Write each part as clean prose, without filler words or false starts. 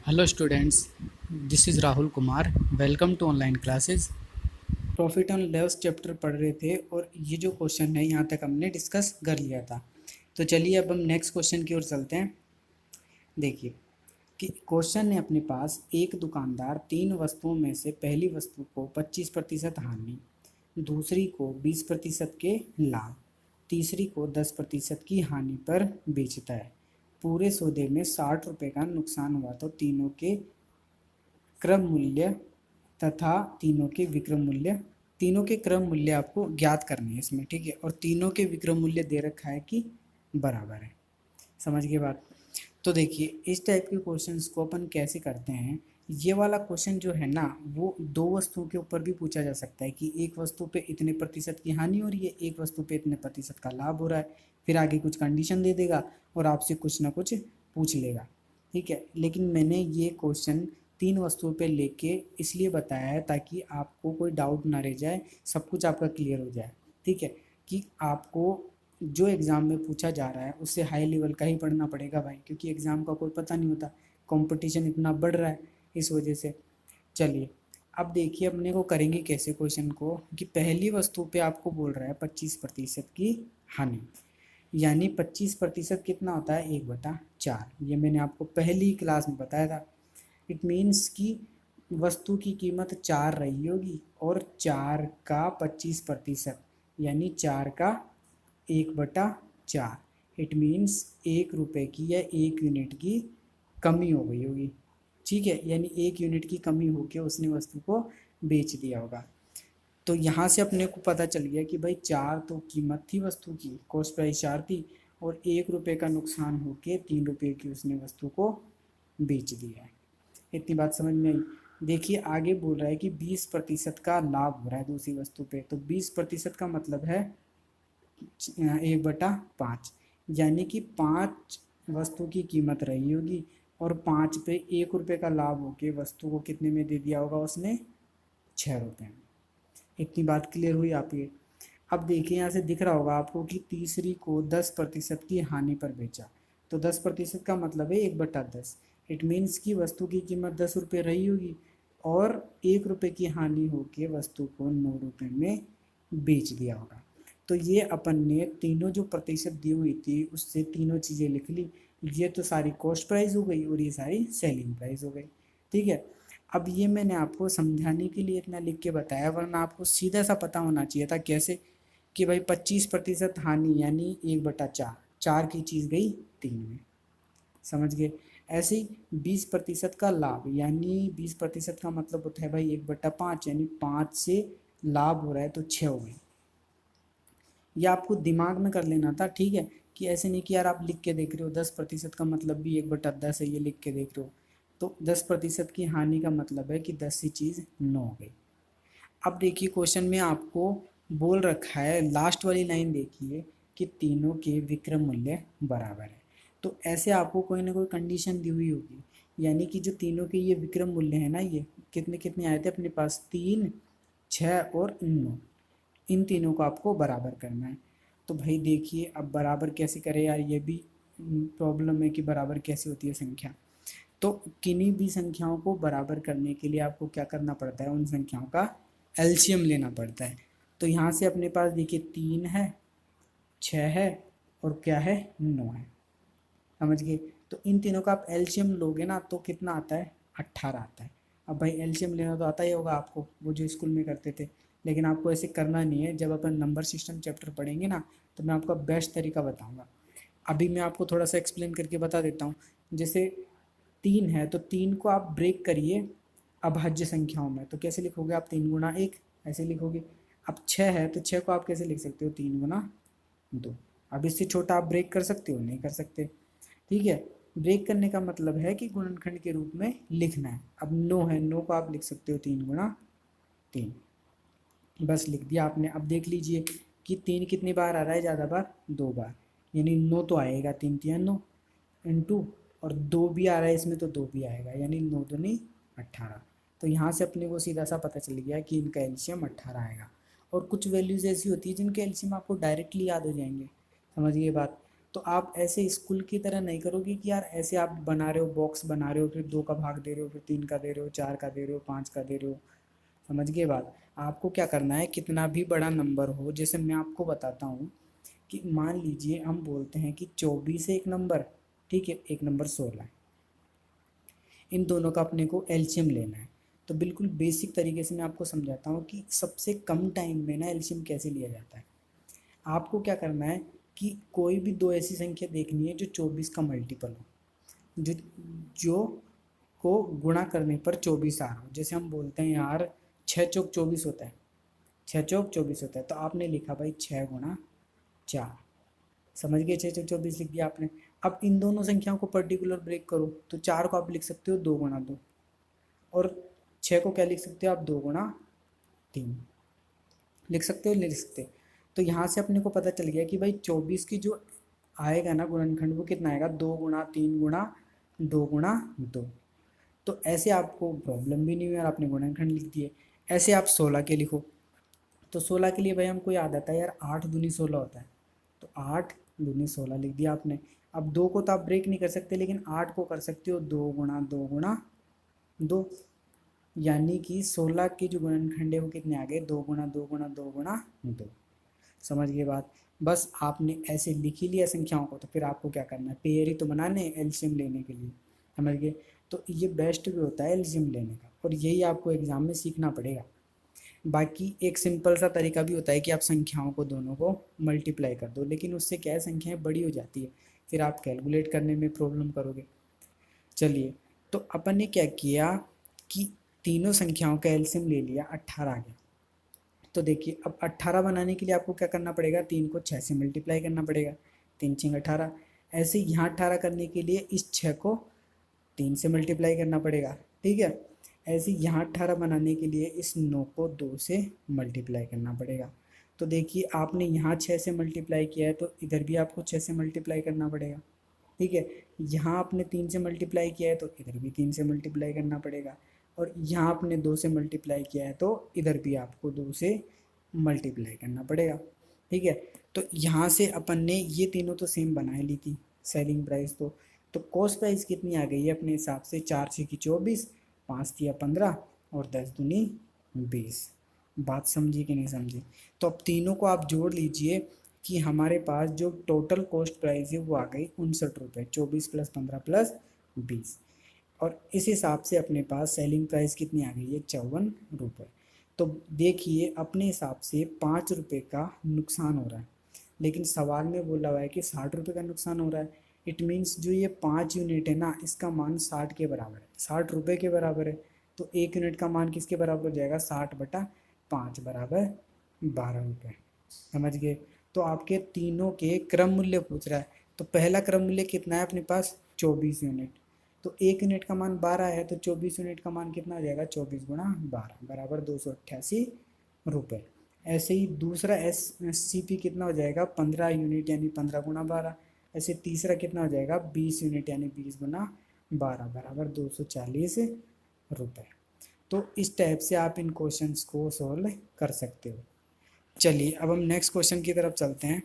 Hello students, this is Rahul Kumar. Welcome to online classes. Profit and loss chapter पढ़ रहे थे और ये जो क्वेश्चन है यहाँ तक हमने डिस्कस कर लिया था। तो चलिए अब हम नेक्स्ट क्वेश्चन की ओर चलते हैं। देखिए कि क्वेश्चन है अपने पास, एक दुकानदार तीन वस्तुओं में से पहली वस्तु को 25% हानि, दूसरी को 20% के लाभ, तीसरी को 10% की हानि पर बेचता है। पूरे सौदे में 60 रुपये का नुकसान हुआ तो तीनों के क्रम मूल्य तथा तीनों के क्रम मूल्य आपको ज्ञात करने हैं इसमें, ठीक है। और तीनों के विक्रम मूल्य दे रखा है कि बराबर है। समझ गए बात। तो देखिए इस टाइप के क्वेश्चंस को अपन कैसे करते हैं। ये वाला क्वेश्चन जो है ना, वो दो वस्तुओं के ऊपर भी पूछा जा सकता है कि एक वस्तु पे इतने प्रतिशत की हानि हो रही है, एक वस्तु पे इतने प्रतिशत का लाभ हो रहा है। फिर आगे कुछ कंडीशन दे देगा और आपसे कुछ ना कुछ पूछ लेगा, ठीक है। लेकिन मैंने ये क्वेश्चन तीन वस्तुओं पे लेके इसलिए बताया है ताकि आपको कोई डाउट ना रह जाए, सब कुछ आपका क्लियर हो जाए, ठीक है। कि आपको जो एग्ज़ाम में पूछा जा रहा है उससे हाई लेवल का ही पढ़ना पड़ेगा भाई, क्योंकि एग्ज़ाम का कोई पता नहीं होता, कंपटीशन इतना बढ़ रहा है इस वजह से। चलिए अब देखिए अपने को करेंगे कैसे क्वेश्चन को, कि पहली वस्तु पे आपको बोल रहा है 25% की हानि, यानी 25% कितना होता है 1/4। ये मैंने आपको पहली क्लास में बताया था। इट मीन्स कि वस्तु की कीमत 4 रही होगी और 4 का 25% यानी 4 का 1/4। इट मीन्स 1 रुपये की या 1 यूनिट की कमी हो गई होगी, ठीक है। यानी 1 यूनिट की कमी होकर उसने वस्तु को बेच दिया होगा। तो यहाँ से अपने को पता चल गया कि भाई 4 तो कीमत थी वस्तु की, कॉस्ट प्राइस 4 थी, और 1 रुपये का नुकसान होके 3 रुपये की उसने वस्तु को बेच दिया है। इतनी बात समझ में आई। देखिए आगे बोल रहा है कि 20% का लाभ हो रहा है दूसरी वस्तु पे, तो 20% का मतलब है 1/5, यानी कि 5 वस्तु की कीमत रही होगी और 5 पे 1 रुपये का लाभ होके वस्तु को कितने में दे दिया होगा उसने, 6 रुपये में। इतनी बात क्लियर हुई आपकी। अब देखिए यहाँ से दिख रहा होगा आपको कि तीसरी को 10% की हानि पर बेचा, तो 10% का मतलब है 1/10। इट मीन्स कि वस्तु की कीमत 10 रुपये रही होगी और 1 रुपये की हानि होकर वस्तु को 9 रुपये में बेच दिया होगा। तो ये अपन ने तीनों जो प्रतिशत दी हुई थी उससे तीनों चीज़ें लिख ली। ये तो सारी कॉस्ट प्राइस हो गई और ये सारी सेलिंग प्राइस हो गई, ठीक है। अब ये मैंने आपको समझाने के लिए इतना लिख के बताया, वरना आपको सीधा सा पता होना चाहिए था कैसे, कि भाई 25% हानि यानी 1/4, 4 की चीज़ गई 3 में। समझ गए। ऐसे ही 20% का लाभ, यानी 20% का मतलब होता है भाई 1/5, यानी 5 से लाभ हो रहा है तो 6 हो गई। ये आपको दिमाग में कर लेना था, ठीक है। कि ऐसे नहीं कि यार आप लिख के देख रहे हो 10% का मतलब भी 1/10 है, ये लिख के देख रहे हो। तो 10% की हानि का मतलब है कि 10 ही चीज़ 9 हो गई। अब देखिए क्वेश्चन में आपको बोल रखा है, लास्ट वाली लाइन देखिए कि तीनों के विक्रम मूल्य बराबर है। तो ऐसे आपको कोई ना कोई कंडीशन दी हुई होगी, यानी कि जो तीनों के ये विक्रम मूल्य है ना, ये कितने कितने आए थे अपने पास, 3, 6 और 9। इन तीनों को आपको बराबर करना है। तो भाई देखिए अब बराबर कैसे करें यार, ये भी प्रॉब्लम है कि बराबर कैसे होती है संख्या। तो किन्हीं भी संख्याओं को बराबर करने के लिए आपको क्या करना पड़ता है, उन संख्याओं का एलसीएम लेना पड़ता है। तो यहाँ से अपने पास देखिए 3 है, 6 है और क्या है, 9 है। समझ गए। तो इन तीनों का आप एलसीएम लोगे ना तो कितना आता है, 18 आता है। अब भाई एलसीएम लेना तो आता ही होगा आपको, वो जो स्कूल में करते थे। लेकिन आपको ऐसे करना नहीं है, जब अपन नंबर सिस्टम चैप्टर पढ़ेंगे ना तो मैं आपको बेस्ट तरीका बताऊँगा। अभी मैं आपको थोड़ा सा एक्सप्लेन करके बता देता हूँ। जैसे 3 है तो 3 को आप ब्रेक करिए अभाज्य संख्याओं में, तो कैसे लिखोगे आप, 3 × 1 ऐसे लिखोगे। अब 6 है तो 6 को आप कैसे लिख सकते हो, 3 × 2। अब इससे छोटा आप ब्रेक कर सकते हो, नहीं कर सकते, ठीक है। ब्रेक करने का मतलब है कि गुणनखंड के रूप में लिखना है। अब 9 है, 9 को आप लिख सकते हो 3 × 3, बस लिख दिया आपने। अब देख लीजिए कि 3 कितनी बार आ रहा है, ज़्यादा बार, 2 बार, यानी 9 तो आएगा, 3×3 = 9 इंटू, और 2 भी आ रहा है इसमें तो 2 भी आएगा, यानी 9×2 = 18। तो यहाँ से अपने को सीधा सा पता चल गया कि इनका एलसीएम 18 आएगा। और कुछ वैल्यूज़ ऐसी होती है जिनके एलसीएम आपको डायरेक्टली याद हो जाएंगे, समझिए बात। तो आप ऐसे स्कूल की तरह नहीं करोगे कि यार ऐसे आप बना रहे हो, बॉक्स बना रहे हो, फिर 2 का भाग दे रहे हो, फिर 3 का दे रहे हो, 4 का दे रहे हो, 5 का दे रहे हो। समझ गए बात। आपको क्या करना है, कितना भी बड़ा नंबर हो, जैसे मैं आपको बताता हूँ कि मान लीजिए हम बोलते हैं कि 24 है एक नंबर, ठीक है, एक नंबर 16 है, इन दोनों का अपने को एलसीएम लेना है। तो बिल्कुल बेसिक तरीके से मैं आपको समझाता हूँ कि सबसे कम टाइम में ना एलसीएम कैसे लिया जाता है। आपको क्या करना है कि कोई भी दो ऐसी संख्या देखनी है जो 24 का मल्टीपल हो, जो जो को गुणा करने पर 24 आ रहा हो। जैसे हम बोलते हैं यार 6 चौक 24 होता है, 6 चौक 24 होता है, तो आपने लिखा भाई 6 गुणा 4, समझ गए, 6 चौक 24 लिख दिया आपने। अब इन दोनों संख्याओं को पर्टिकुलर ब्रेक करो, तो 4 को आप लिख सकते हो 2 गुणा 2, और 6 को क्या लिख सकते हो आप, 2 गुणा 3 लिख सकते हो, लिख सकते हो। तो यहाँ से अपने को पता चल गया कि भाई 24 की जो आएगा ना गुणनखंड, वो कितना आएगा, 2 गुणा 3 गुणा 2 गुणा 2। तो ऐसे आपको प्रॉब्लम भी नहीं हुई और आपने गुणनखंड लिख दिए। ऐसे आप 16 के लिखो, तो 16 के लिए भाई हमको याद आता है यार 8 दूनी 16 होता है, तो 8 दूनी 16 लिख दिया आपने। अब 2 को तो आप ब्रेक नहीं कर सकते, लेकिन 8 को कर सकते हो 2 गुणा 2 गुणा 2, यानी कि 16 के जो गुणनखंड है वो कितने आ गए, 2 गुणा 2 गुणा 2 गुणा 2। समझ गए बात। बस आपने ऐसे लिख ही लिया संख्याओं को, तो फिर आपको क्या करना है, पेयर ही तो बनाने हैं एलसीएम लेने के लिए, समझ गए। तो ये बेस्ट भी होता है एलसीएम लेने का, और यही आपको एग्जाम में सीखना पड़ेगा। बाकी एक सिंपल सा तरीका भी होता है कि आप संख्याओं को दोनों को मल्टीप्लाई कर दो, लेकिन उससे क्या है, संख्याएं बड़ी हो जाती है, फिर आप कैलकुलेट करने में प्रॉब्लम करोगे। चलिए, तो अपन ने क्या किया कि तीनों संख्याओं का एलसीएम ले लिया, 18 आ गया। तो देखिए अब 18 बनाने के लिए आपको क्या करना पड़ेगा, 3 को 6 से मल्टीप्लाई करना पड़ेगा, 3 6 18। ऐसे यहाँ 18 करने के लिए इस 6 को 3 से मल्टीप्लाई करना पड़ेगा, ठीक है। ऐसे यहाँ 18 बनाने के लिए इस 9 को 2 से मल्टीप्लाई करना पड़ेगा। तो देखिए आपने यहाँ 6 से मल्टीप्लाई किया है, तो इधर भी आपको 6 से मल्टीप्लाई करना पड़ेगा, ठीक है। यहाँ आपने 3 से मल्टीप्लाई किया है, तो इधर भी 3 से मल्टीप्लाई करना पड़ेगा, और यहाँ आपने 2 से मल्टीप्लाई किया है, तो इधर भी आपको 2 से मल्टीप्लाई करना पड़ेगा, ठीक है। तो यहाँ से अपन ने ये तीनों तो सेम बना ही ली थी सेलिंग प्राइस। तो कॉस्ट प्राइस कितनी आ गई है अपने हिसाब से, 4 6 की 24, 5 3 15, और 10 दूनी 20। बात समझी कि नहीं समझी। तो अब तीनों को आप जोड़ लीजिए कि हमारे पास जो टोटल कॉस्ट प्राइस है वो आ गई 59 रुपये, 24 + 15 + 20, और इस हिसाब से अपने पास सेलिंग प्राइस कितनी आ गई है, 54 रुपये। तो देखिए अपने हिसाब से 5 रुपये का नुकसान हो रहा है, लेकिन सवाल में बोला हुआ है कि 60 रुपये का नुकसान हो रहा है। इट मीन्स जो ये 5 यूनिट है ना, इसका मान 60 के बराबर है, 60 रुपये के बराबर है। तो 1 यूनिट का मान किसके बराबर हो जाएगा, 60/5 बराबर 12 रुपये। समझ गए। तो आपके तीनों के क्रम मूल्य पूछ रहा है, तो पहला क्रम मूल्य कितना है अपने पास, 24 यूनिट। तो 1 यूनिट का मान 12 है, तो 24 यूनिट का मान कितना आ जाएगा, 24 × 12 बराबर 288 रुपये। ऐसे ही दूसरा SCP कितना हो जाएगा, 15 यूनिट यानी 15 × 12। ऐसे तीसरा कितना हो जाएगा, 20 यूनिट यानी 20 × 12 बराबर 240 रुपये। तो इस टाइप से आप इन क्वेश्चंस को सॉल्व कर सकते हो। चलिए अब हम नेक्स्ट क्वेश्चन की तरफ चलते हैं।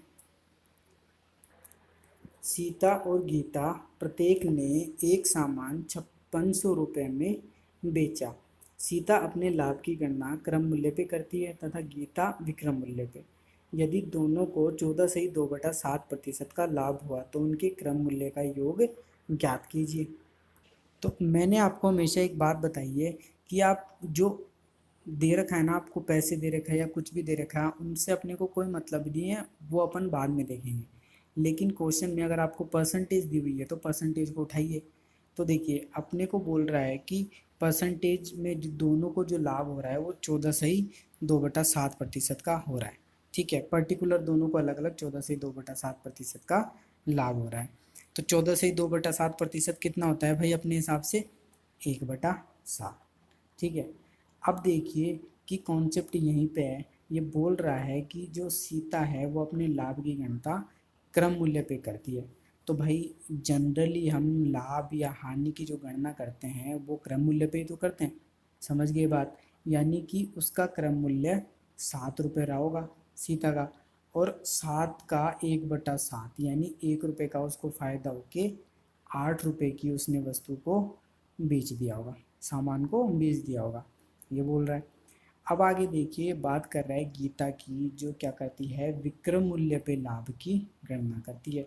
सीता और गीता प्रत्येक ने एक सामान 5600 रुपये में बेचा। सीता अपने लाभ की गणना क्रम मूल्य पे करती है तथा गीता विक्रम मूल्य पे। यदि दोनों को 14 से 2/7% का लाभ हुआ तो उनके क्रम मूल्य का योग ज्ञात कीजिए। तो मैंने आपको हमेशा एक बात बताई है कि आप जो दे रखा है ना, आपको पैसे दे रखा है या कुछ भी दे रखा है, उनसे अपने को कोई मतलब नहीं है, वो अपन बाद में देखेंगे। लेकिन क्वेश्चन में अगर आपको परसेंटेज दी हुई है तो परसेंटेज को उठाइए। तो देखिए अपने को बोल रहा है कि परसेंटेज में दोनों को जो लाभ हो रहा है वो 14/2/7% का हो रहा है, ठीक है। पर्टिकुलर दोनों को अलग अलग 14/2/7% का लाभ हो रहा है। तो 14/2/7% कितना होता है भाई अपने हिसाब से, 1/7, ठीक है। अब देखिए कि कॉन्सेप्ट यहीं पे है, ये बोल रहा है कि जो सीता है वो अपने लाभ की गणना क्रम मूल्य पे करती है। तो भाई जनरली हम लाभ या हानि की जो गणना करते हैं वो क्रम मूल्य पे ही तो करते हैं, समझ गए बात। यानी कि उसका क्रम मूल्य 7 रुपये रहा होगा सीता का, और 7 का 1/7 यानी 1 रुपये का उसको फ़ायदा होके 8 रुपये की उसने वस्तु को बेच दिया होगा, सामान को बेच दिया होगा, ये बोल रहा है। अब आगे देखिए, बात कर रहा है गीता की, जो क्या करती है, विक्रम मूल्य पे लाभ की गणना करती है।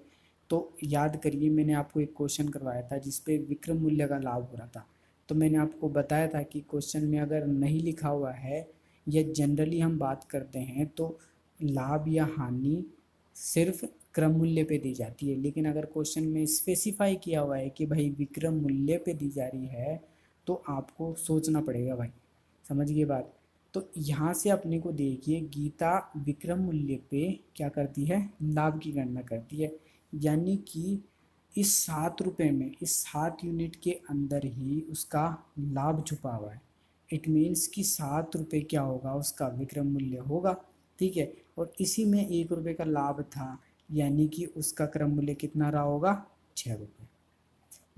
तो याद करिए, मैंने आपको एक क्वेश्चन करवाया था जिसपे विक्रम मूल्य का लाभ हो रहा था। तो मैंने आपको बताया था कि क्वेश्चन में अगर नहीं लिखा हुआ है या जनरली हम बात करते हैं तो लाभ या हानि सिर्फ क्रम मूल्य पे दी जाती है, लेकिन अगर क्वेश्चन में स्पेसिफाई किया हुआ है कि भाई विक्रम मूल्य पे दी जा रही है तो आपको सोचना पड़ेगा भाई, समझ गए बात। तो यहाँ से अपने को देखिए, गीता विक्रम मूल्य पे क्या करती है, लाभ की गणना करती है, यानी कि इस 7 रुपये में, इस 7 यूनिट के अंदर ही उसका लाभ छुपा हुआ है। इट मीन्स कि 7 रुपये क्या होगा, उसका विक्रम मूल्य होगा, ठीक है। और इसी में 1 रुपये का लाभ था, यानी कि उसका क्रम मूल्य कितना रहा होगा, 6 रुपये।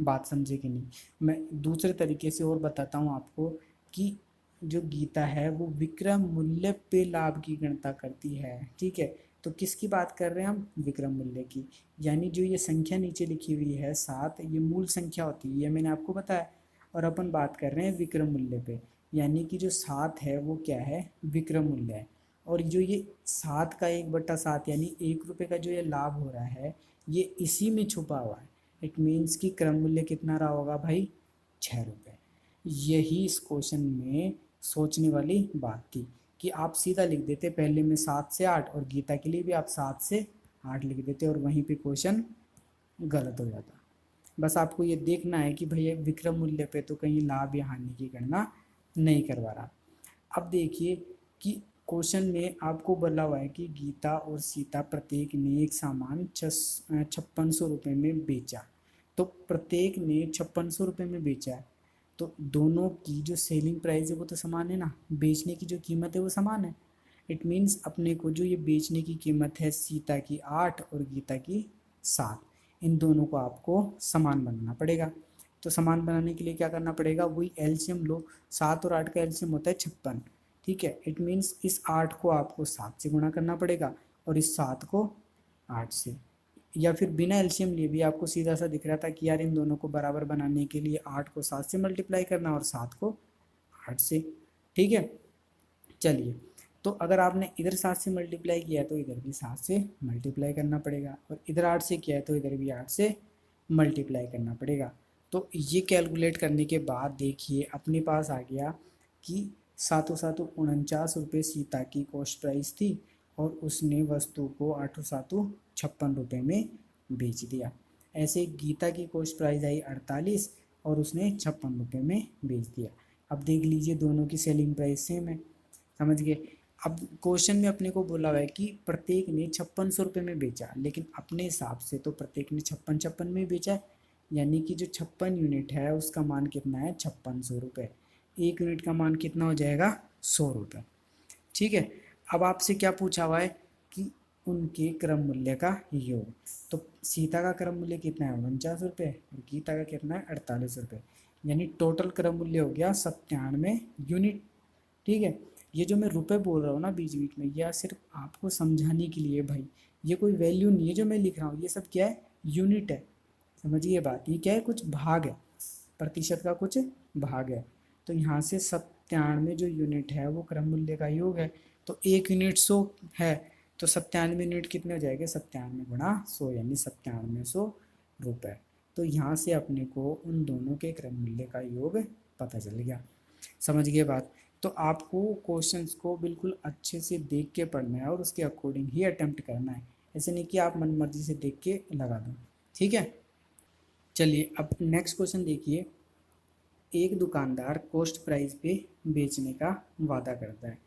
बात समझे कि नहीं। मैं दूसरे तरीके से और बताता हूँ आपको कि जो गीता है वो विक्रम मूल्य पे लाभ की गणना करती है, ठीक है। तो किसकी बात कर रहे हैं हम, विक्रम मूल्य की। यानी जो ये संख्या नीचे लिखी हुई है 7, ये मूल संख्या होती है, ये मैंने आपको बताया। और अपन बात कर रहे हैं विक्रम मूल्य पे, यानी कि जो 7 है वो क्या है, विक्रम मूल्य है। और जो ये 7 का 1/7 यानी 1 रुपये का जो ये लाभ हो रहा है, ये इसी में छुपा हुआ है। इट मीन्स कि क्रम मूल्य कितना रहा होगा भाई, 6 रुपये। यही इस क्वेश्चन में सोचने वाली बात थी कि आप सीधा लिख देते पहले में 7 से 8, और गीता के लिए भी आप 7 से 8 लिख देते और वहीं पे क्वेश्चन गलत हो जाता। बस आपको ये देखना है कि भैया विक्रम मूल्य पे तो कहीं लाभ या हानि की गणना नहीं करवा रहा। अब देखिए कि क्वेश्चन में आपको बोला हुआ है कि गीता और सीता प्रत्येक ने एक सामान 5600 रुपये में बेचा। तो प्रत्येक ने 5600 रुपये में बेचा है, तो दोनों की जो सेलिंग प्राइस है वो तो समान है ना, बेचने की जो कीमत है वो समान है। इट मीन्स अपने को जो ये बेचने की कीमत है सीता की 8 और गीता की 7, इन दोनों को आपको समान बनाना पड़ेगा। तो समान बनाने के लिए क्या करना पड़ेगा, वही एलसीएम लो। 7 और 8 का एलसीएम होता है 56, ठीक है। इट मीन्स इस 8 को आपको 7 से गुणा करना पड़ेगा और इस 7 को 8 से, या फिर बिना एलसीएम लिए भी आपको सीधा सा दिख रहा था कि यार इन दोनों को बराबर बनाने के लिए 8 को 7 से मल्टीप्लाई करना और 7 को 8 से, ठीक है। चलिए, तो अगर आपने इधर 7 से मल्टीप्लाई किया है तो इधर भी 7 से मल्टीप्लाई करना पड़ेगा, और इधर 8 से किया है तो इधर भी 8 से मल्टीप्लाई करना पड़ेगा। तो ये कैलकुलेट करने के बाद देखिए अपने पास आ गया कि 7 7 49 रुपये सीता की कॉस्ट प्राइस थी और उसने वस्तु को 8 7 56 रुपये में बेच दिया। ऐसे गीता की कॉस्ट प्राइस आई 48 और उसने 56 रुपये में बेच दिया। अब देख लीजिए दोनों की सेलिंग प्राइस सेम है, समझ गए। अब क्वेश्चन में अपने को बोला हुआ है कि प्रत्येक ने 5600 रुपये में बेचा, लेकिन अपने हिसाब से तो प्रत्येक ने 56 में बेचा है, यानी कि जो 56 यूनिट है उसका मान कितना है, 5600 रुपये। 1 यूनिट का मान कितना हो जाएगा, 100 रुपये, ठीक है। अब आपसे क्या पूछा हुआ है कि उनके क्रम मूल्य का योग। तो सीता का क्रम मूल्य कितना है, 49 रुपये, और गीता का कितना है, 48 रुपये, यानी टोटल क्रम मूल्य हो गया 97 यूनिट, ठीक है। ये जो मैं रुपए बोल रहा हूँ ना बीच बीच में, यह सिर्फ आपको समझाने के लिए भाई, ये कोई वैल्यू नहीं है जो मैं लिख रहा हूँ, ये सब क्या है, यूनिट है, समझिए बात। ये क्या है, कुछ भाग है, प्रतिशत का कुछ भाग है। तो यहाँ से 97 जो यूनिट है वो क्रम मूल्य का योग है। तो 1 यूनिट 100 है, तो 97 यूनिट कितने हो जाएंगे, 97 गुणा 100 यानी 9700 रुपये। तो यहाँ से अपने को उन दोनों के क्रम मूल्य का योग पता चल गया, समझ गए बात। तो आपको क्वेश्चंस को बिल्कुल अच्छे से देख के पढ़ना है और उसके अकॉर्डिंग ही अटेम्प्ट करना है, ऐसे नहीं कि आप मन मर्जी से देख के लगा दो, ठीक है। चलिए अब नेक्स्ट क्वेश्चन देखिए। एक दुकानदार कॉस्ट प्राइस पे बेचने का वादा करता है,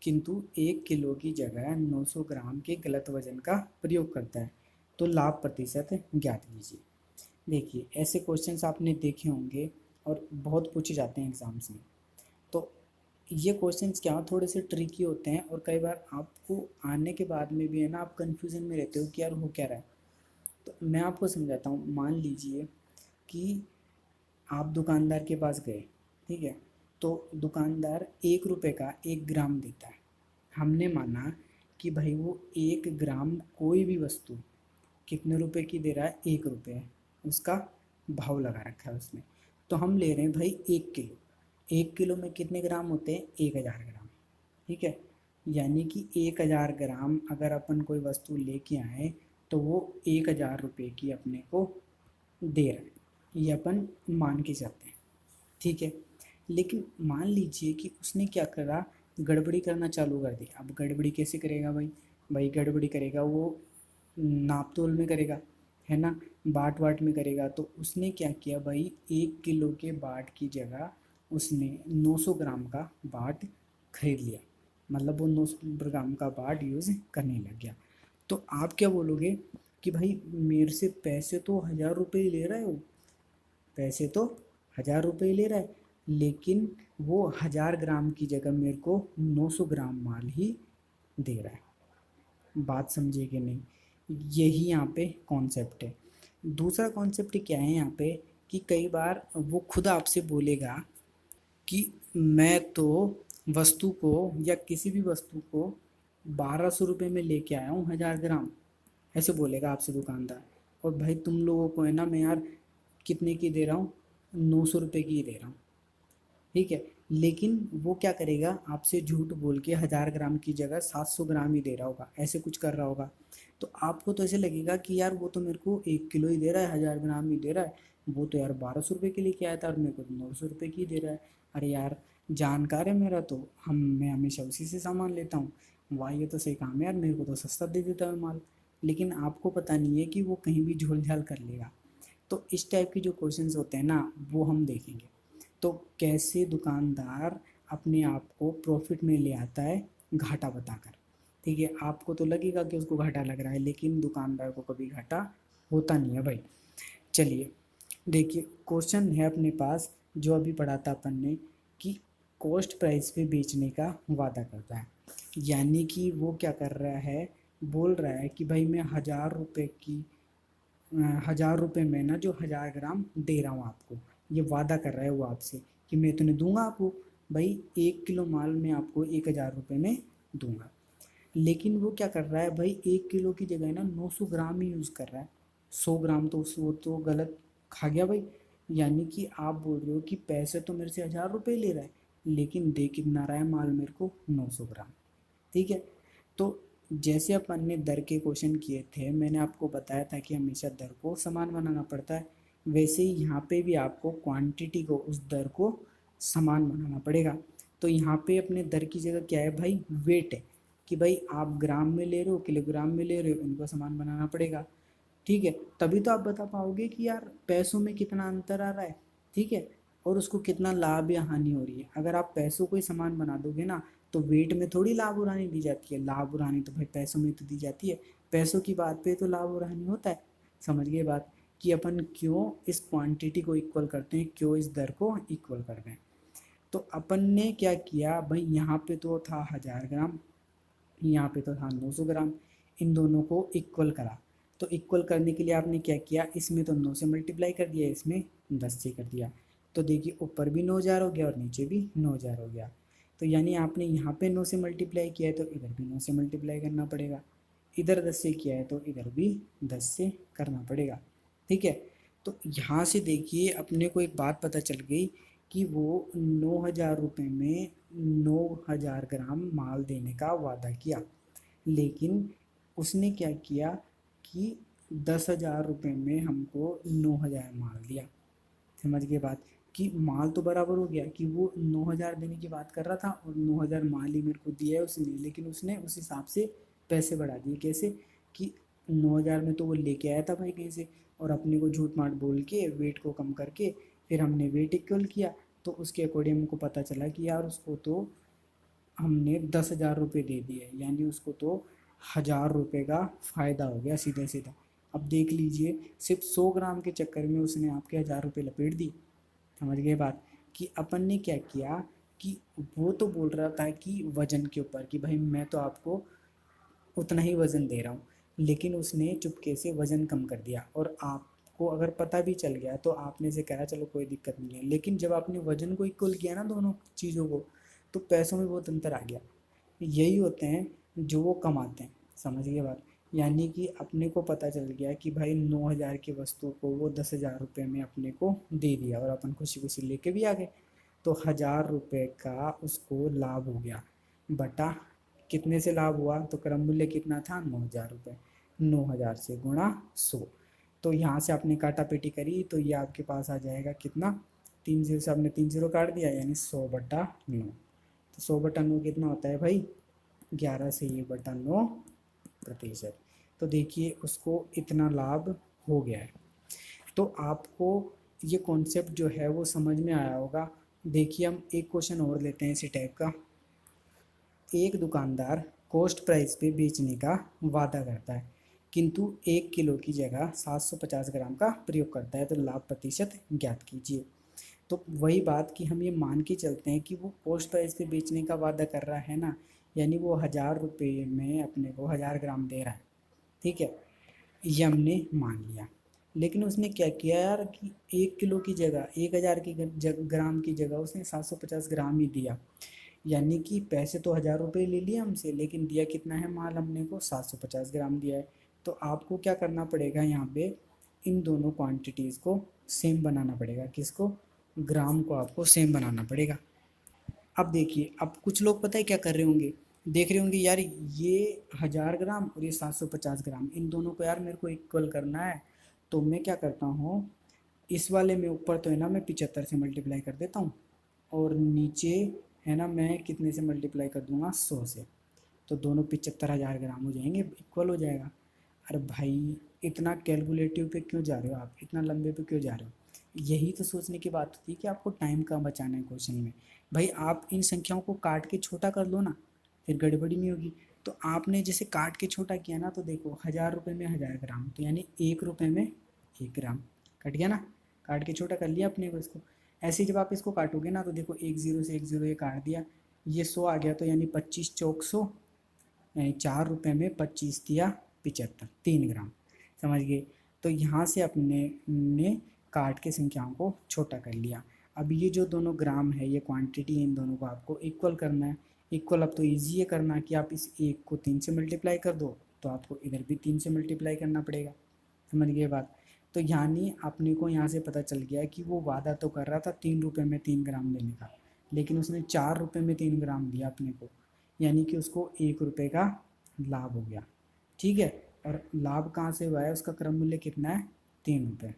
किंतु 1 किलो की जगह 900 ग्राम के गलत वजन का प्रयोग करता है, तो लाभ प्रतिशत ज्ञात कीजिए। देखिए ऐसे क्वेश्चंस आपने देखे होंगे और बहुत पूछे जाते हैं एग्जाम्स में। तो ये क्वेश्चंस क्या थोड़े से ट्रिकी होते हैं और कई बार आपको आने के बाद में भी है ना, आप कंफ्यूजन में रहते हो कि यार हो क्या रहा है। तो मैं आपको समझाता हूँ। मान लीजिए कि आप दुकानदार के पास गए, ठीक है, तो दुकानदार 1 रुपये का 1 ग्राम देता है। हमने माना कि भाई वो 1 ग्राम कोई भी वस्तु कितने रुपए की दे रहा है, 1 रुपये, उसका भाव लगा रखा है उसने। तो हम ले रहे हैं भाई 1 किलो, 1 किलो में कितने ग्राम होते हैं, 1000 ग्राम। ठीक है, यानी कि 1000 ग्राम अगर अपन कोई वस्तु लेके आए तो वो 1000 रुपये की अपने को दे रहा है, ये अपन मान के चलते हैं। ठीक है, लेकिन मान लीजिए कि उसने क्या करा, गड़बड़ी करना चालू कर दिया। अब गड़बड़ी कैसे करेगा भाई, भाई गड़बड़ी करेगा वो नाप तोल में करेगा, है ना, बाट वाट में करेगा। तो उसने क्या किया भाई, 1 किलो के बाट की जगह उसने 900 ग्राम का बाट खरीद लिया, मतलब वो 900 ग्राम का बाट यूज़ करने लग गया। तो आप क्या बोलोगे कि भाई मेरे से पैसे तो 1000 रुपये ही ले रहा है वो, पैसे तो 1000 रुपये ले रहा है, लेकिन वो 1000 ग्राम की जगह मेरे को 900 ग्राम माल ही दे रहा है। बात समझिए कि नहीं, यही यहाँ पे कॉन्सेप्ट है। दूसरा कॉन्सेप्ट क्या है यहाँ पे, कि कई बार वो खुद आपसे बोलेगा कि मैं तो वस्तु को या किसी भी वस्तु को 1200 रुपये में लेके आया हूँ 1000 ग्राम, ऐसे बोलेगा आपसे दुकानदार। और भाई तुम लोगों को है ना मैं यार कितने की दे रहा हूँ, 900 रुपये की दे रहा हूँ। ठीक है, लेकिन वो क्या करेगा, आपसे झूठ बोल के 1000 ग्राम की जगह 700 ग्राम ही दे रहा होगा, ऐसे कुछ कर रहा होगा। तो आपको तो ऐसे लगेगा कि यार वो तो मेरे को 1 किलो ही दे रहा है, 1000 ग्राम ही दे रहा है, वो तो यार 1200 रुपये के लिए क्या आया था और मेरे को तो 900 रुपये की दे रहा है। अरे यार जानकार है मेरा, तो मैं हमेशा उसी से सामान लेता हूँ, वाह ये तो सही काम है यार, मेरे को तो सस्ता दे देता है माल। लेकिन आपको पता नहीं है कि वो कहीं भी झोल झाल कर लेगा। तो इस टाइप के जो क्वेश्चंस होते हैं ना, वो हम देखेंगे। तो कैसे दुकानदार अपने आप को प्रॉफिट में ले आता है घाटा बताकर। ठीक है, आपको तो लगेगा कि उसको घाटा लग रहा है, लेकिन दुकानदार को कभी घाटा होता नहीं है भाई। चलिए देखिए, क्वेश्चन है अपने पास जो अभी पढ़ा था अपन ने, कि कॉस्ट प्राइस पे बेचने का वादा करता है। यानी कि वो क्या कर रहा है, बोल रहा है कि भाई मैं 1000 रुपये की 1000 रुपये में ना जो 1000 ग्राम दे रहा हूँ आपको, ये वादा कर रहा है वो आपसे कि मैं इतने दूंगा आपको, भाई 1 किलो माल मैं आपको 1000 रुपये में दूंगा। लेकिन वो क्या कर रहा है भाई, 1 किलो की जगह ना 900 ग्राम ही यूज़ कर रहा है, 100 ग्राम तो वो तो गलत खा गया भाई। यानी कि आप बोल रहे हो कि पैसे तो मेरे से 1000 रुपये ले रहा है, लेकिन दे कितना रहा है माल मेरे को, 900 ग्राम। ठीक है, तो जैसे अपन ने दर के क्वेश्चन किए थे, मैंने आपको बताया था कि हमेशा दर को समान बनाना पड़ता है, वैसे ही यहाँ पे भी आपको क्वांटिटी को, उस दर को समान बनाना पड़ेगा। तो यहाँ पे अपने दर की जगह क्या है भाई, वेट है, कि भाई आप ग्राम में ले रहे हो, किलोग्राम में ले रहे हो, इनको समान बनाना पड़ेगा। ठीक है, तभी तो आप बता पाओगे कि यार पैसों में कितना अंतर आ रहा है। ठीक है, और उसको कितना लाभ या हानि हो रही है। अगर आप पैसों को ही समान बना दोगे ना, तो वेट में थोड़ी लाभ और हानि दी जाती है, लाभ और हानि तो भाई पैसों में तो दी जाती है, पैसों की बात पे तो लाभ और हानि होता है। समझ गए बात, कि अपन क्यों इस क्वांटिटी को इक्वल करते हैं, क्यों इस दर को इक्वल कर रहे हैं। तो अपन ने क्या किया भाई, यहाँ पे तो था 1000 ग्राम, यहाँ पे तो था 900 ग्राम, इन दोनों को इक्वल करा। तो इक्वल करने के लिए आपने क्या किया, इसमें तो 9 से मल्टीप्लाई कर दिया, इसमें 10 से कर दिया। तो देखिए ऊपर भी 9000 हो गया और नीचे भी 9000 हो गया। तो यानी आपने यहाँ पे 9 से मल्टीप्लाई किया है तो इधर भी 9 से मल्टीप्लाई करना पड़ेगा, इधर 10 से किया है तो इधर भी 10 से करना पड़ेगा। ठीक है, तो यहाँ से देखिए अपने को एक बात पता चल गई कि वो 9000 रुपये में 9000 ग्राम माल देने का वादा किया, लेकिन उसने क्या किया कि 10,000 रुपये में हमको 9000 माल दिया। समझ गए बात, कि माल तो बराबर हो गया, कि वो 9000 देने की बात कर रहा था और 9000 माल ही मेरे को दिया है उसने, लेकिन उसने उस हिसाब से पैसे बढ़ा दिए। कैसे, कि 9000 में तो वो लेके आया था भाई कहीं से, और अपने को झूठ माठ बोल के वेट को कम करके फिर हमने वेट इक्वल किया, तो उसके अकॉर्डिंग हमको पता चला कि यार उसको तो हमने 10,000 रुपये दे दिए, यानी उसको तो 1000 रुपये का फ़ायदा हो गया सीधा सीधा। अब देख लीजिए, सिर्फ 100 ग्राम के चक्कर में उसने आपके 1000 रुपये लपेट दी। समझ गए बात, कि अपन ने क्या किया, कि वो तो बोल रहा था कि वजन के ऊपर, कि भाई मैं तो आपको उतना ही वज़न दे रहा हूँ, लेकिन उसने चुपके से वज़न कम कर दिया, और आपको अगर पता भी चल गया तो आपने से कहा चलो कोई दिक्कत नहीं है। लेकिन जब आपने वज़न को इक्वल किया ना दोनों चीज़ों को, तो पैसों में बहुत अंतर आ गया। यही होते हैं जो वो कमाते हैं। समझ गए बात? यानी कि अपने को पता चल गया कि भाई 9,000 की वस्तु को वो 10,000 रुपये में अपने को दे दिया और अपन खुशी खुशी लेके भी आ गए। तो 1,000 रुपये का उसको लाभ हो गया, बटा कितने से लाभ हुआ, तो क्रम मूल्य कितना था, 9,000 रुपये। 9,000 से गुणा 100। तो यहाँ से आपने काटा पेटी करी तो ये आपके पास आ जाएगा कितना, 3 जीरो से आपने 3 जीरो काट दिया, यानी 100/9। तो 100/9 कितना होता है भाई, 11 से 1/9%। तो देखिए उसको इतना लाभ हो गया है। तो आपको ये कॉन्सेप्ट जो है वो समझ में आया होगा। देखिए हम एक क्वेश्चन और लेते हैं इसी टाइप का। एक दुकानदार कॉस्ट प्राइस पे बेचने का वादा करता है, किंतु 1 किलो की जगह 750 ग्राम का प्रयोग करता है, तो लाभ प्रतिशत ज्ञात कीजिए। तो वही बात कि हम ये मान के चलते हैं कि वो कॉस्ट प्राइस पे बेचने का वादा कर रहा है ना, यानी वो 1,000 रुपये में अपने को 1,000 ग्राम दे रहा है, ठीक है, ये हमने मान लिया। लेकिन उसने क्या किया यार कि 1 किलो की जगह 1,000 की ग्राम की जगह उसने 750 ग्राम ही दिया, यानी कि पैसे तो 1,000 रुपये ले लिए हमसे, लेकिन दिया कितना है माल हमने को, 750 ग्राम दिया है। तो आपको क्या करना पड़ेगा यहाँ पे, इन दोनों क्वांटिटीज़ को सेम बनाना पड़ेगा। किसको, ग्राम को आपको सेम बनाना पड़ेगा। अब देखिए, अब कुछ लोग पता है क्या कर रहे होंगे, देख रहे होंगे यार ये 1,000 ग्राम और ये 750 ग्राम, इन दोनों को यार मेरे को इक्वल करना है। तो मैं क्या करता हूँ, इस वाले में ऊपर तो है ना मैं 75 से मल्टीप्लाई कर देता हूँ, और नीचे है ना मैं कितने से मल्टीप्लाई कर दूंगा, 100 से। तो दोनों 75,000 ग्राम हो जाएंगे, इक्वल हो जाएगा। अरे भाई इतना कैलकुलेटिव पे क्यों जा रहे हो आप, इतना लंबे पे क्यों जा रहे हो। यही तो सोचने की बात होती है कि आपको टाइम कहाँ बचाना है क्वेश्चन में। भाई आप इन संख्याओं को काट के छोटा कर लो ना, फिर गड़बड़ी नहीं होगी। तो आपने जैसे काट के छोटा किया ना, तो देखो 1,000 रुपये में 1,000 ग्राम, तो यानी 1 रुपये में 1 ग्राम कट गया ना, काट के छोटा कर लिया अपने को इसको। ऐसे ही जब आप इसको काटोगे ना, तो देखो 1 0 से 1 0 ये काट दिया, ये 100 आ गया, तो यानी 25 चौक 100, यानी 4 रुपये में 25 दिया 75, 3 ग्राम। समझ गए? तो यहाँ से अपने ने काट के संख्याओं को छोटा कर लिया। अब ये जो दोनों ग्राम है, ये क्वांटिटी है, इन दोनों को आपको इक्वल करना है। इक्वल अब तो ईजी है करना कि आप इस 1 को 3 से मल्टीप्लाई कर दो, तो आपको इधर भी 3 से मल्टीप्लाई करना पड़ेगा। समझ गए बात? तो यानी अपने को यहाँ से पता चल गया कि वो वादा तो कर रहा था 3 रुपये में 3 ग्राम देने का, लेकिन उसने 4 रुपये में 3 ग्राम दिया अपने को, यानी कि उसको 1 रुपये का लाभ हो गया। ठीक है, और लाभ कहाँ से हुआ है, उसका क्रम मूल्य कितना है, 3 रुपये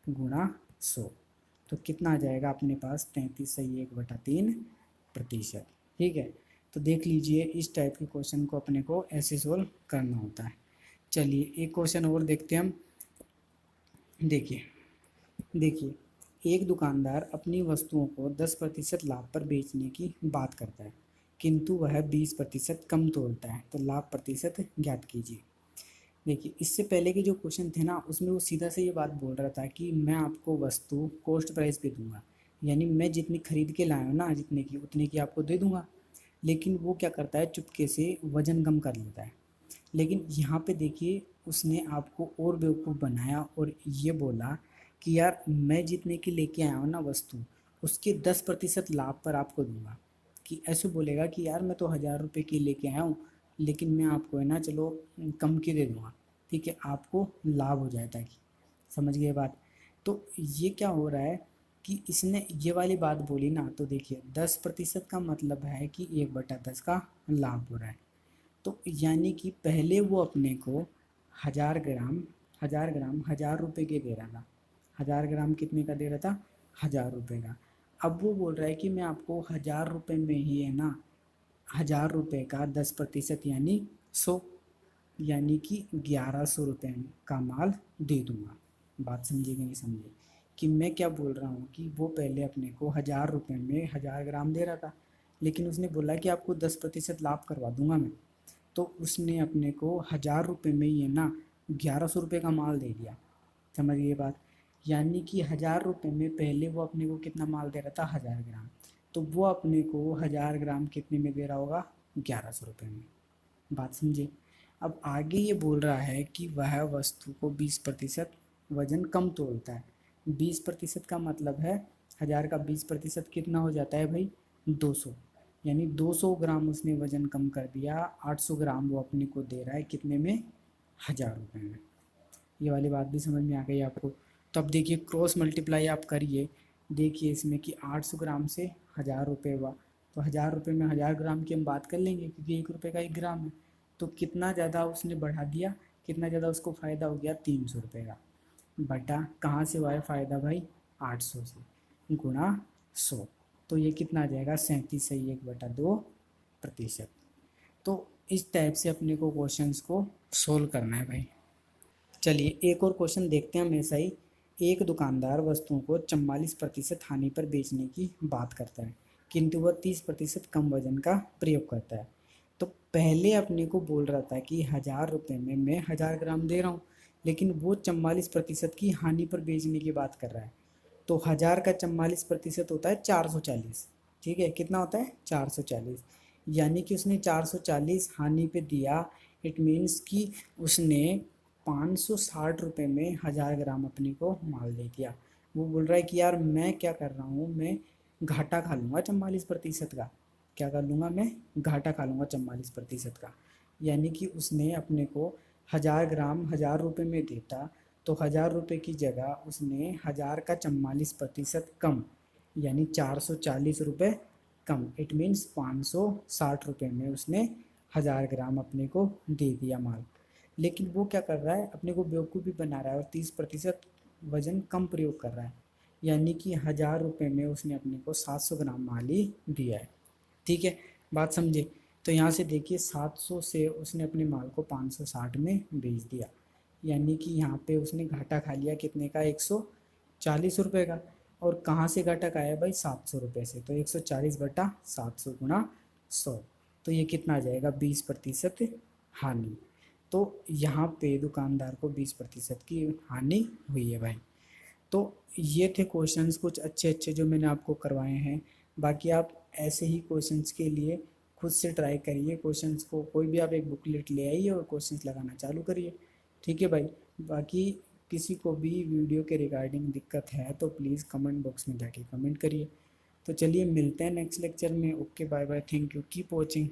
गुणा 100। तो कितना आ जाएगा अपने पास, 33/1/3%। ठीक है, तो देख लीजिए इस टाइप के क्वेश्चन को अपने को ऐसे सोल्व करना होता है। चलिए एक क्वेश्चन और देखते हैं हम। देखिए देखिए, एक दुकानदार अपनी वस्तुओं को 10% लाभ पर बेचने की बात करता है, किंतु वह 20% कम तोलता है, तो लाभ प्रतिशत ज्ञात कीजिए। देखिए इससे पहले के जो क्वेश्चन थे ना, उसमें वो सीधा से ये बात बोल रहा था कि मैं आपको वस्तु कॉस्ट प्राइस पे दूंगा, यानी मैं जितनी खरीद के लाया हूँ ना, जितने की उतने की आपको दे दूंगा। लेकिन वो क्या करता है, चुपके से वजन कम कर लेता है। लेकिन यहाँ पे देखिए उसने आपको और बेवकूफ़ बनाया और ये बोला कि यार मैं जितने की लेके आया हूँ ना वस्तु, उसके 10% लाभ पर आपको दूंगा। कि ऐसे बोलेगा कि यार मैं तो 1,000 रुपये की लेके आया हूँ, लेकिन मैं आपको है ना चलो कम की दे दूँगा, ठीक है, आपको लाभ हो जाए ताकि। समझ गए बात? तो ये क्या हो रहा है कि इसने ये वाली बात बोली ना, तो देखिए 10% का मतलब है कि 1/10 का लाभ हो रहा है। तो यानी कि पहले वो अपने को 1,000 ग्राम 1,000 ग्राम 1,000 रुपये के दे रहा था। 1,000 ग्राम कितने का दे रहा था, 1,000 रुपये का। अब वो बोल रहा है कि मैं आपको 1,000 रुपये में ही है ना, 1,000 रुपये का 10% यानी 100, यानी कि 1,100 रुपये का माल दे दूंगा। बात समझे कि नहीं समझे? कि मैं क्या बोल रहा हूँ कि वो पहले अपने को 1,000 रुपये में 1,000 ग्राम दे रहा था, लेकिन उसने बोला कि आपको 10% लाभ करवा दूंगा मैं। तो उसने अपने को 1,000 रुपये में ही है ना 1,100 रुपये का माल दे दिया। समझिए बात? यानी कि 1,000 रुपये में पहले वो अपने को कितना माल दे रहा था, 1,000 ग्राम, तो वो अपने को 1,000 ग्राम कितने में दे रहा होगा, 1,100 रुपये में। बात समझे? अब आगे ये बोल रहा है कि वह वस्तु को 20% वजन कम तोलता है। 20% का मतलब है 1,000 का 20% कितना हो जाता है भाई, 200। यानी 200 ग्राम उसने वज़न कम कर दिया, 800 ग्राम वो अपने को दे रहा है कितने में, 1000 रुपये में। ये वाली बात भी समझ में आ गई आपको। तो अब देखिए क्रॉस मल्टीप्लाई आप करिए, देखिए इसमें कि 800 ग्राम से 1000 रुपये हुआ, तो 1000 रुपये में 1000 ग्राम की हम बात कर लेंगे क्योंकि 1 रुपये का 1 ग्राम है। तो कितना ज़्यादा उसने बढ़ा दिया, कितना ज़्यादा उसको फ़ायदा हो गया, 300 रुपये का। बटा कहाँ से हुआ है फ़ायदा भाई, 800 से, गुणा 100। तो ये कितना आ जाएगा, 37.1/2%। तो इस टाइप से अपने को क्वेश्चंस को सोल्व करना है भाई। चलिए एक और क्वेश्चन देखते हैं हम ऐसा ही। एक दुकानदार वस्तुओं को 44% हानि पर बेचने की बात करता है, किंतु वह 30% कम वजन का प्रयोग करता है। तो पहले अपने को बोल रहा था कि 1000 रुपये में मैं 1000 ग्राम दे रहा हूँ, लेकिन वो 44% की हानि पर बेचने की बात कर रहा है। तो 1000 का 44% होता है 440, ठीक है, कितना होता है 440। यानी कि उसने 440 हानि पे दिया, इट मीन्स कि उसने 560 रुपये में 1000 ग्राम अपने को माल दे दिया। वो बोल रहा है कि यार मैं क्या कर रहा हूँ, मैं घाटा खा लूँगा 44% का, क्या कर लूँगा मैं, घाटा खा लूँगा 44% का। यानी कि उसने अपने को 1000 ग्राम 1000 रुपये में देता, तो 1000 रुपये की जगह उसने 1000 का 44% कम, यानी 440 रुपये कम, इट मीन्स 560 रुपये में उसने 1000 ग्राम अपने को दे दिया माल। लेकिन वो क्या कर रहा है, अपने को बेवकूफ़ भी बना रहा है और 30% वज़न कम प्रयोग कर रहा है। यानी कि 1000 रुपये में उसने अपने को 700 ग्राम माल ही दिया है। ठीक है, बात समझे। तो यहाँ से देखिए 700 से उसने अपने माल को 560 में बेच दिया, यानी कि यहाँ पे उसने घाटा खा लिया कितने का, 140 रुपये का। और कहाँ से घाटा खाया भाई, 700 रुपये से। तो 140/700 गुणा 100, तो ये कितना आ जाएगा, 20% हानि। तो यहाँ पे दुकानदार को 20% की हानि हुई है भाई। तो ये थे क्वेश्चंस कुछ अच्छे अच्छे जो मैंने आपको करवाए हैं। बाकी आप ऐसे ही क्वेश्चंस के लिए खुद से ट्राई करिए क्वेश्चंस को, कोई भी आप एक बुकलेट ले आइए और क्वेश्चंस लगाना चालू करिए। ठीक है भाई। बाकी किसी को भी वीडियो के रिगार्डिंग दिक्कत है तो प्लीज़ कमेंट बॉक्स में जाके कमेंट करिए। तो चलिए मिलते हैं नेक्स्ट लेक्चर में। Okay bye bye, thank you, keep watching.